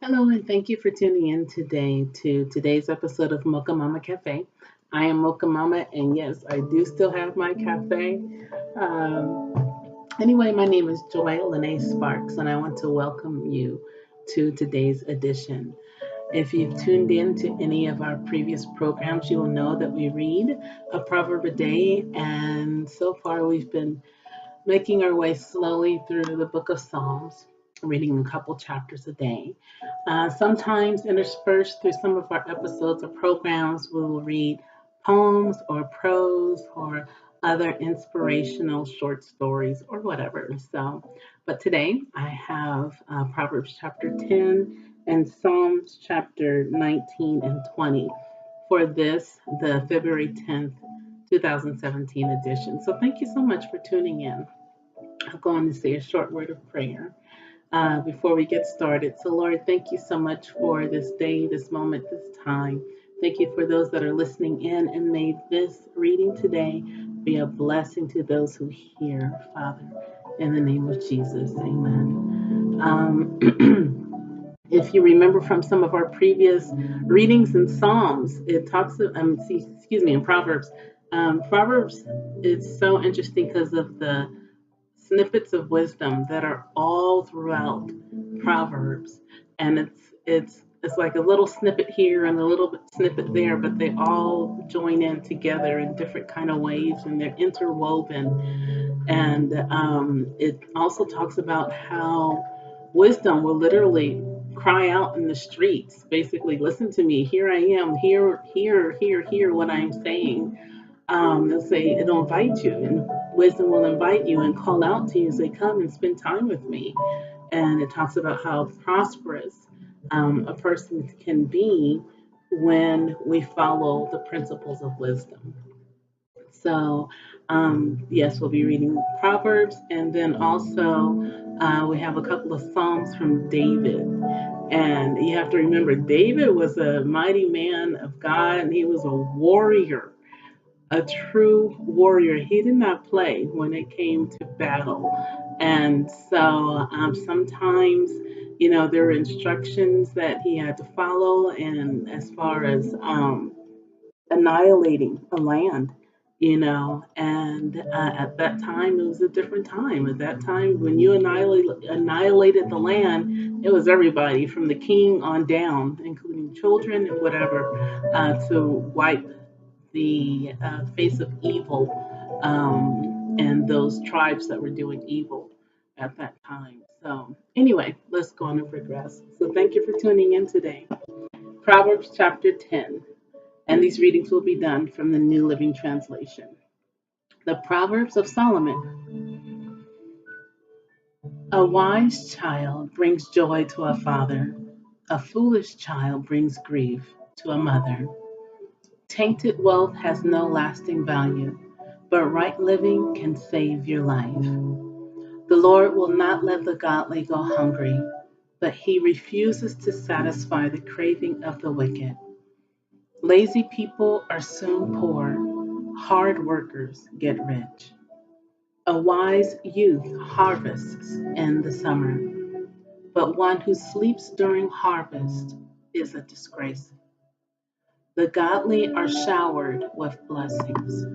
Hello, and thank you for tuning in today to today's episode of Mocha Momma Cafe. I am Mocha Momma, and yes, I do still have my cafe. Anyway, my name is Joy Lene Sparks, and I want to welcome you to today's edition. If you've tuned in to any of our previous programs, you will know that we read a proverb a day, and so far we've been making our way slowly through the book of Psalms, reading a couple chapters a day. Sometimes interspersed through some of our episodes or programs, we will read poems or prose or other inspirational short stories or whatever. But today I have Proverbs chapter 10 and Psalms chapter 19 and 20 for the February 10th, 2017 edition. So thank you so much for tuning in. I'll go on to say a short word of prayer before we get started. So, Lord, thank you so much for this day, this moment, this time. Thank you for those that are listening in, and may this reading today be a blessing to those who hear, Father. In the name of Jesus, amen. If you remember from some of our previous readings in Psalms, it talks, in Proverbs. Proverbs is so interesting because of the snippets of wisdom that are all throughout Proverbs, and it's like a little snippet here and a little bit snippet there, but they all join in together in different kind of ways, and they're interwoven. And it also talks about how wisdom will literally cry out in the streets, basically, listen to me, here I am, hear what I'm saying. They'll say it'll invite you, and wisdom will invite you and call out to you and say, "Come and spend time with me." And it talks about how prosperous a person can be when we follow the principles of wisdom. So, yes, we'll be reading Proverbs, and then also we have a couple of Psalms from David. And you have to remember, David was a mighty man of God, and he was a warrior, a true warrior. He did not play when it came to battle. And so sometimes, there were instructions that he had to follow, and as far as annihilating a land, and at that time, it was a different time. At that time, when you annihilated the land, it was everybody from the king on down, including children and whatever, to wipe the face of evil, and those tribes that were doing evil at that time. So, anyway, let's go on and progress. So, thank you for tuning in today. Proverbs chapter 10, and these readings will be done from the New Living Translation. The Proverbs of Solomon. A wise child brings joy to a father, a foolish child brings grief to a mother. Tainted wealth has no lasting value, but right living can save your life. The Lord will not let the godly go hungry, but he refuses to satisfy the craving of the wicked. Lazy people are soon poor, hard workers get rich. A wise youth harvests in the summer, but one who sleeps during harvest is a disgrace. The godly are showered with blessings.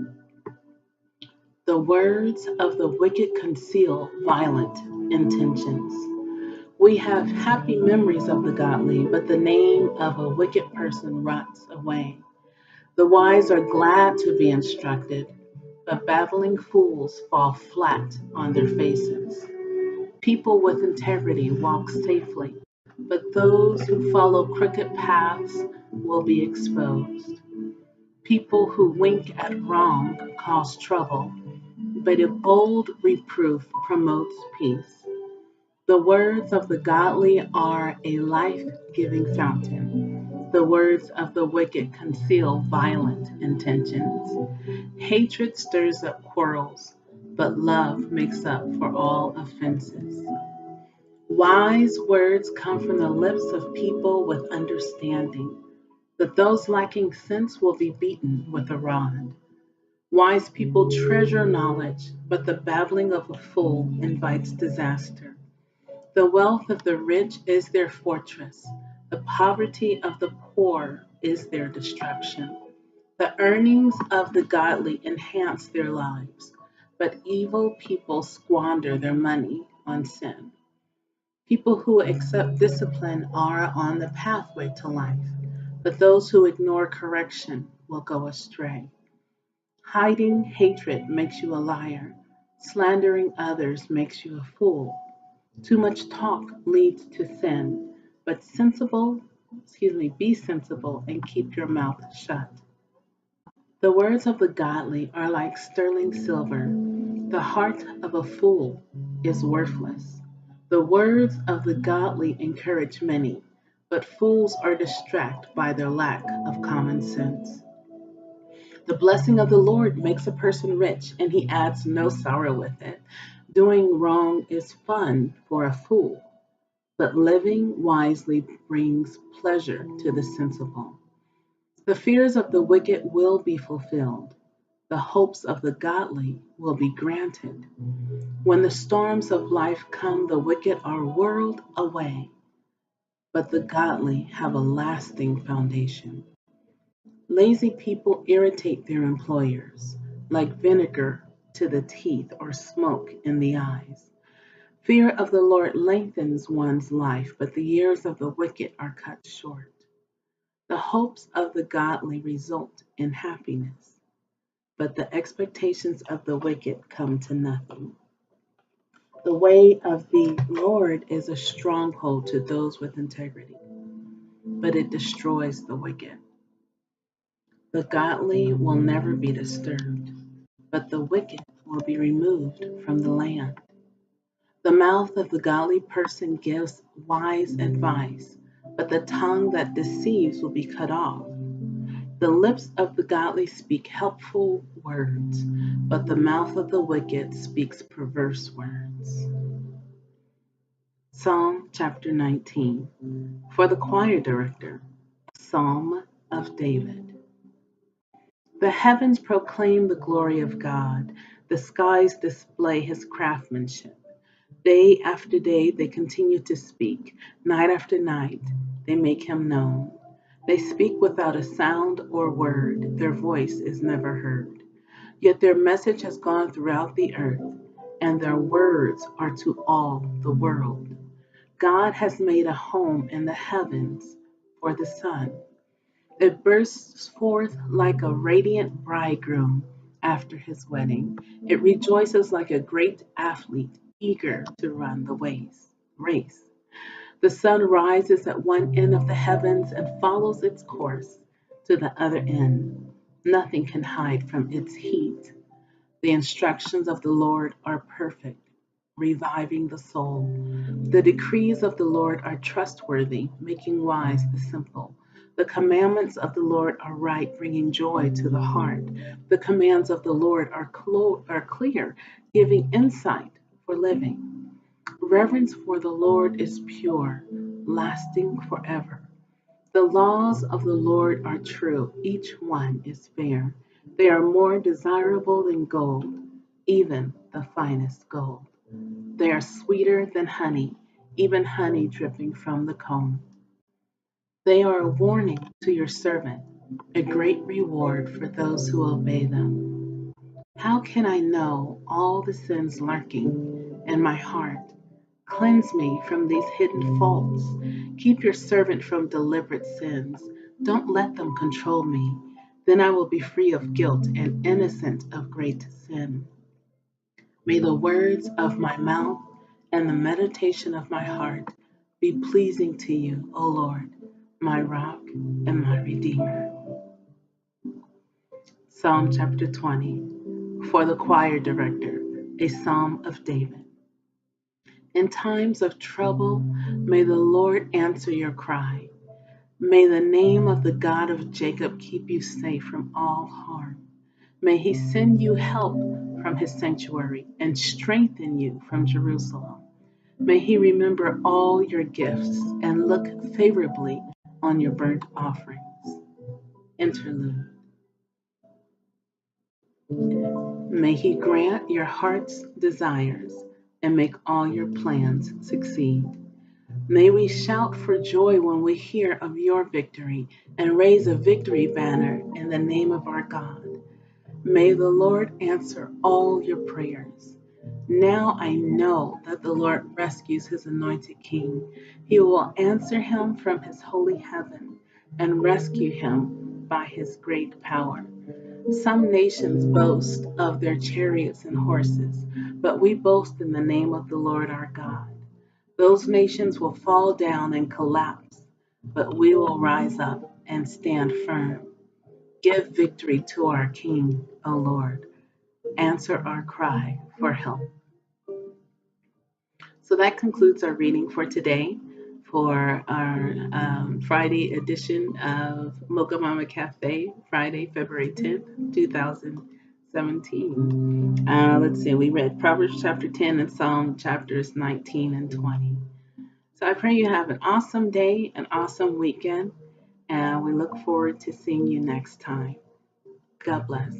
The words of the wicked conceal violent intentions. We have happy memories of the godly, but the name of a wicked person rots away. The wise are glad to be instructed, but babbling fools fall flat on their faces. People with integrity walk safely, but those who follow crooked paths will be exposed. People who wink at wrong cause trouble, but a bold reproof promotes peace. The words of the godly are a life giving fountain. The words of the wicked conceal violent intentions. Hatred stirs up quarrels, but love makes up for all offenses. Wise words come from the lips of people with understanding, but those lacking sense will be beaten with a rod. Wise people treasure knowledge, but the babbling of a fool invites disaster. The wealth of the rich is their fortress. The poverty of the poor is their destruction. The earnings of the godly enhance their lives, but evil people squander their money on sin. People who accept discipline are on the pathway to life, but those who ignore correction will go astray. Hiding hatred makes you a liar. Slandering others makes you a fool. Too much talk leads to sin, but be sensible and keep your mouth shut. The words of the godly are like sterling silver. The heart of a fool is worthless. The words of the godly encourage many, but fools are distracted by their lack of common sense. The blessing of the Lord makes a person rich, and he adds no sorrow with it. Doing wrong is fun for a fool, but living wisely brings pleasure to the sensible. The fears of the wicked will be fulfilled. The hopes of the godly will be granted. When the storms of life come, the wicked are whirled away, but the godly have a lasting foundation. Lazy people irritate their employers, like vinegar to the teeth or smoke in the eyes. Fear of the Lord lengthens one's life, but the years of the wicked are cut short. The hopes of the godly result in happiness, but the expectations of the wicked come to nothing. The way of the Lord is a stronghold to those with integrity, but it destroys the wicked. The godly will never be disturbed, but the wicked will be removed from the land. The mouth of the godly person gives wise advice, but the tongue that deceives will be cut off. The lips of the godly speak helpful words, but the mouth of the wicked speaks perverse words. Psalm chapter 19. For the choir director, Psalm of David. The heavens proclaim the glory of God, the skies display his craftsmanship. Day after day they continue to speak, night after night they make him known. They speak without a sound or word, their voice is never heard. Yet their message has gone throughout the earth, and their words are to all the world. God has made a home in the heavens for the sun. It bursts forth like a radiant bridegroom after his wedding. It rejoices like a great athlete eager to run the race. The sun rises at one end of the heavens and follows its course to the other end. Nothing can hide from its heat. The instructions of the Lord are perfect, reviving the soul. The decrees of the Lord are trustworthy, making wise the simple. The commandments of the Lord are right, bringing joy to the heart. The commands of the Lord are clear, giving insight for living. Reverence for the Lord is pure, lasting forever. The laws of the Lord are true, each one is fair. They are more desirable than gold, even the finest gold. They are sweeter than honey, even honey dripping from the comb. They are a warning to your servant, a great reward for those who obey them. How can I know all the sins lurking in my heart? Cleanse me from these hidden faults. Keep your servant from deliberate sins. Don't let them control me. Then I will be free of guilt and innocent of great sin. May the words of my mouth and the meditation of my heart be pleasing to you, O Lord, my rock and my redeemer. Psalm chapter 20. For the choir director, a psalm of David. In times of trouble, may the Lord answer your cry. May the name of the God of Jacob keep you safe from all harm. May he send you help from his sanctuary and strengthen you from Jerusalem. May he remember all your gifts and look favorably on your burnt offerings. Interlude. May he grant your heart's desires and make all your plans succeed. May we shout for joy when we hear of your victory and raise a victory banner in the name of our God. May the Lord answer all your prayers. Now I know that the Lord rescues his anointed king. He will answer him from his holy heaven and rescue him by his great power. Some nations boast of their chariots and horses, but we boast in the name of the Lord our God. Those nations will fall down and collapse, but we will rise up and stand firm. Give victory to our King, O Lord. Answer our cry for help. So that concludes our reading for today for our Friday edition of Mocha Momma Cafe, Friday, February 10th, 2017. Let's see, we read Proverbs chapter 10 and Psalm chapters 19 and 20. So I pray you have an awesome day, an awesome weekend, and we look forward to seeing you next time. God bless.